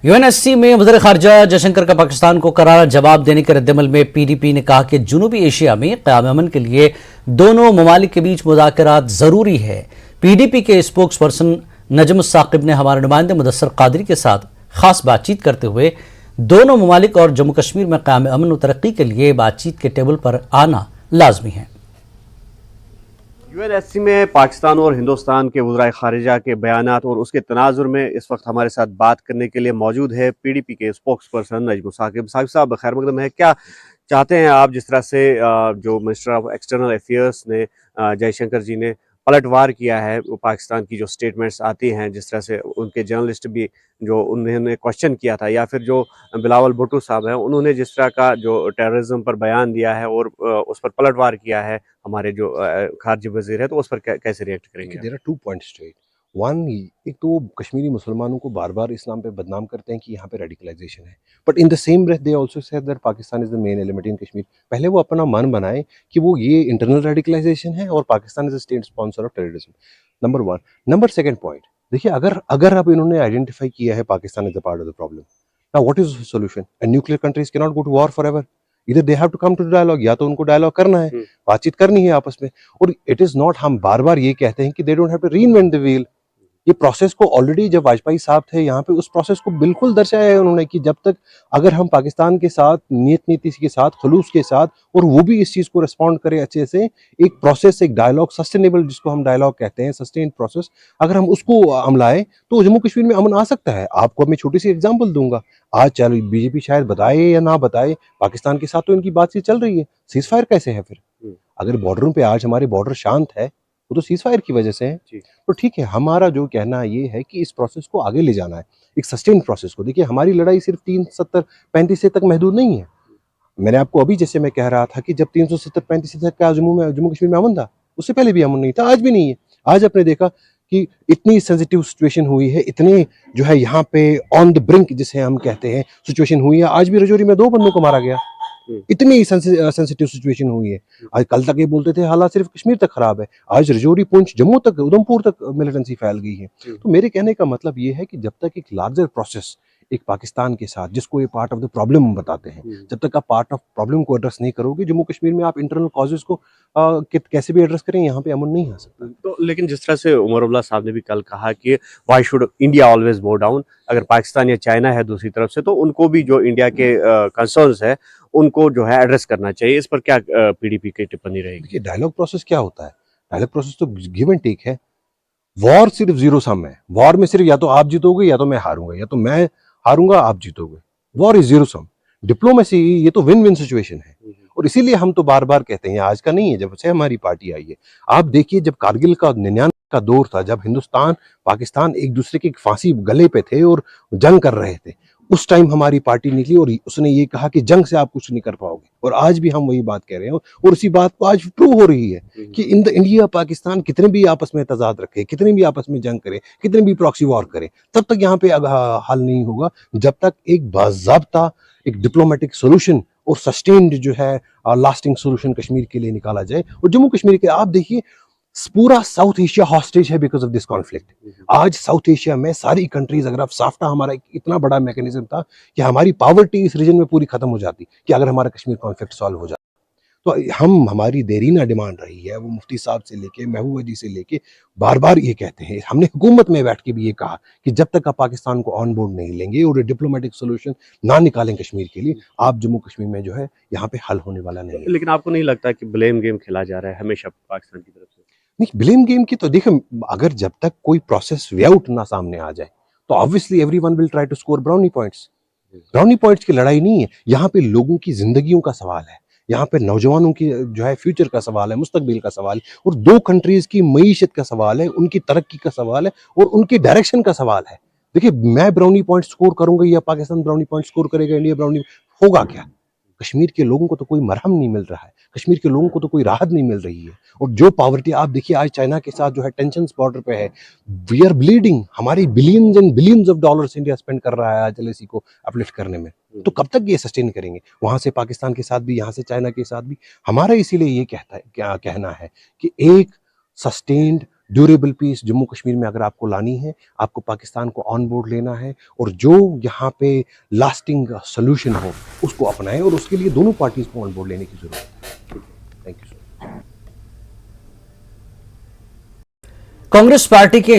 UNSC में वज़ीर ख़ारिजा जयशंकर का पाकिस्तान को करारा जवाब देने के रद्दमल में पीडीपी ने कहा कि जनूबी एशिया में क़याम अमन के लिए दोनों ममालिक के बीच मुज़ाकरात ज़रूरी है। पीडीपी के स्पोक्स पर्सन नजम साकिब ने हमारे नुमाइंदे मुदस्सर कादरी के साथ खास बातचीत करते हुए दोनों ममालिक और जम्मू कश्मीर में क़याम अमन और तरक्की के लिए बातचीत के टेबल पर आना लाजमी है। यूएनएससी में पाकिस्तान और हिंदुस्तान के वज़ीर ख़ारिजा के बयानात और उसके तनाजुर में इस वक्त हमारे साथ बात करने के लिए मौजूद है पीडीपी के स्पोक्स पर्सन नजम साकिब साहब। खैर मकदम है, क्या चाहते हैं आप? जिस तरह से जो मिनिस्टर ऑफ एक्सटर्नल अफेयर्स ने जयशंकर जी ने पलटवार किया है, वो पाकिस्तान की जो स्टेटमेंट्स आती हैं, जिस तरह से उनके जर्नलिस्ट भी जो उन्होंने क्वेश्चन किया था, या फिर जो बिलावल भुट्टो साहब हैं उन्होंने जिस तरह का जो टेररिज्म पर बयान दिया है और उस पर पलटवार किया है हमारे जो खारजी वजीर है, तो उस पर कैसे रिएक्ट करेंगे? There are 2 points to it. One, एक तो कश्मीरी मुसलमानों को बार बार इस नाम पे बदनाम करते हैं कि यहाँ पे रेडिकलाइजेशन है, but in the same breath they also said that Pakistan is the main element in Kashmir. पहले वो अपना मन बनाए कि वो ये इंटरनल रेडिकलाइजेशन है और Pakistan is a state sponsor of terrorism. Number one. Number second point, देखिए अगर अब इन्होंने आइडेंटिफाई किया है Pakistan is the part of the problem, now what is the solution? And nuclear countries can not go to war forever, इधर they have to come to dialogue. या तो उनको डायलॉग करना है, बातचीत करनी है आपस में। और इट इज नॉट, हम बार बार ये कहते हैं कि they don't have to reinvent the wheel. ये प्रोसेस को ऑलरेडी जब वाजपेयी साहब थे यहाँ पे, उस प्रोसेस को बिल्कुल दर्शाया है उन्होंने कि जब तक अगर हम पाकिस्तान के साथ नीति के साथ खलूस के साथ, और वो भी इस चीज को रिस्पॉन्ड करे अच्छे से, एक प्रोसेस, एक डायलॉग, सस्टेनेबल जिसको हम डायलॉग कहते हैं, सस्टेन्ड प्रोसेस, अगर हम उसको अमलाएं तो जम्मू कश्मीर में अमन आ सकता है। आपको मैं छोटी सी एग्जाम्पल दूंगा। आज चलो बीजेपी शायद बताए या ना बताए, पाकिस्तान के साथ तो इनकी बातचीत चल रही है। सीज फायर कैसे है फिर? अगर बॉर्डरों पे आज हमारे बॉर्डर शांत है, वो तो सीज फायर की वजह से है। तो ठीक है, हमारा जो कहना ये है कि इस प्रोसेस को आगे ले जाना है, एक सस्टेन प्रोसेस को। देखिए हमारी लड़ाई सिर्फ 370-35 से तक महदूद नहीं है। मैंने आपको अभी जैसे मैं कह रहा था कि जब 370-35 तक का जम्मू कश्मीर में अमन था, उससे पहले भी अमन नहीं था, आज भी नहीं है। आज आपने देखा कि इतनी सेंसिटिव सिचुएशन हुई है, इतने जो है यहाँ पे ऑन द ब्रिंक जिसे हम कहते हैं सिचुएशन हुई है। आज भी रजौरी में 2 बंदों को मारा गया, इतनी सेंसिटिव सिचुएशन हुई है। आज कल तक ये बोलते थे हालात सिर्फ कश्मीर तक खराब है, आज रजौरी, पुंछ, जम्मू तक, उधमपुर तक मिलिटेंसी फैल गई है। तो मेरे कहने का मतलब ये है कि जब तक एक लार्जर प्रोसेस एक पाकिस्तान के साथ, जिसको ये पार्ट ऑफ द प्रॉब्लम बताते हैं, जब तक आप पार्ट ऑफ प्रॉब्लम को एड्रेस नहीं करोगे, जम्मू कश्मीर में आप इंटरनल कॉजेज को कैसे भी एड्रेस करें, यहाँ पे अमन नहीं आ सकता। तो लेकिन जिस तरह से उमर अब्दुल्ला साहब ने भी कल कहा कि वाई शुड इंडिया ऑलवेज बो डाउन, अगर पाकिस्तान या चाइना है दूसरी तरफ से, तो उनको भी जो इंडिया के कंसर्न्स है उनको जो है एड्रेस करना चाहिए। इस पर क्या पीडीपी की टिप्पणी रहेगी? देखिए डायलॉग प्रोसेस क्या होता है? डायलॉग प्रोसेस तो गिव एंड टेक है। वॉर सिर्फ जीरो सम है। वॉर में सिर्फ या तो आप जीतोगे या तो मैं हारूंगा, या तो मैं हारूंगा आप जीतोगे। War is zero sum. Diplomacy ये तो विन विन सिचुएशन है, और इसीलिए हम तो बार बार कहते हैं, आज का नहीं है, जब से हमारी पार्टी आई है। आप देखिए जब कारगिल का 99 का दौर था, जब हिंदुस्तान पाकिस्तान एक दूसरे के फांसी गले पे थे और जंग कर रहे थे, उस टाइम हमारी पार्टी निकली और उसने ये कहा कि जंग से आप कुछ नहीं कर पाओगे। और आज भी हम वही बात कह रहे हैं, और उसी बात को आज प्रूव हो रही है कि इन द इंडिया पाकिस्तान कितने भी आपस में तजाद रखे, कितने भी आपस में जंग करे, कितने भी प्रॉक्सी वॉर करे, तब तक यहाँ पे हल नहीं होगा जब तक एक बाज़ाब्ता, एक डिप्लोमेटिक सोल्यूशन और सस्टेन्ड जो है लास्टिंग सोल्यूशन कश्मीर के लिए निकाला जाए। और जम्मू कश्मीर के आप देखिए, पूरा साउथ एशिया हॉस्टेज है बिकॉज ऑफ दिस कॉन्फ्लिक्ट। आज साउथ एशिया में सारी कंट्रीज, अगर आप साफ्टा हमारा इतना बड़ा मैकेनिज्म था कि हमारी पावर्टी इस रीजन में पूरी खत्म हो जाती कि अगर हमारा कश्मीर कॉन्फ्लिक्ट सॉल्व हो जाता। तो हमारी देरीना डिमांड रही है, वो मुफ्ती साहब से लेके महबूबा जी से लेके बार बार ये कहते हैं। हमने हुकूमत में बैठ के भी ये कहा कि जब तक आप पाकिस्तान को ऑन बोर्ड नहीं लेंगे और डिप्लोमेटिक सोल्यूशन ना निकालें कश्मीर के लिए, आप जम्मू कश्मीर में जो है यहाँ पे हल होने वाला नहीं है। लेकिन आपको नहीं लगता कि ब्लेम गेम खेला जा रहा है हमेशा पाकिस्तान की तरफ से? नहीं, ब्लेम गेम की तो देखिए, अगर जब तक कोई प्रोसेस वे आउट ना सामने आ जाए तो obviously everyone will try to score brownie points. Brownie points की लड़ाई नहीं है, यहाँ पे लोगों की जिंदगियों का सवाल है, यहाँ पे नौजवानों की जो है फ्यूचर का सवाल है, मुस्तकबिल का सवाल है, और 2 कंट्रीज की मईशत का सवाल है, उनकी तरक्की का सवाल है, और उनकी डायरेक्शन का सवाल है। देखिए मैं ब्राउनी पॉइंट स्कोर करूंगा या पाकिस्तान ब्राउनी पॉइंट स्कोर करेगा, इंडिया ब्राउनी, होगा क्या? कश्मीर के लोगों को तो कोई मरहम नहीं मिल रहा है, कश्मीर के लोगों को तो कोई राहत नहीं मिल रही है। और जो पावर्टी आप देखिए, आज चाइना के साथ जो है टेंशन बॉर्डर पे है, वी आर ब्लीडिंग। हमारी billions and billions of dollars India spend कर रहा है आज एलएसी को अपलिफ्ट करने में। तो कब तक ये सस्टेन करेंगे? वहां से पाकिस्तान के साथ भी, यहाँ से चाइना के साथ भी। हमारा इसीलिए ये कहना है कि एक sustained durable peace Jammu Kashmir में अगर आपको लानी है, आपको पाकिस्तान को ऑन बोर्ड लेना है और जो यहाँ पे लास्टिंग सोल्यूशन हो उसको अपनाएं, और उसके लिए दोनों पार्टीज को ऑन बोर्ड लेने की जरूरत है। Thank you so much. Congress party के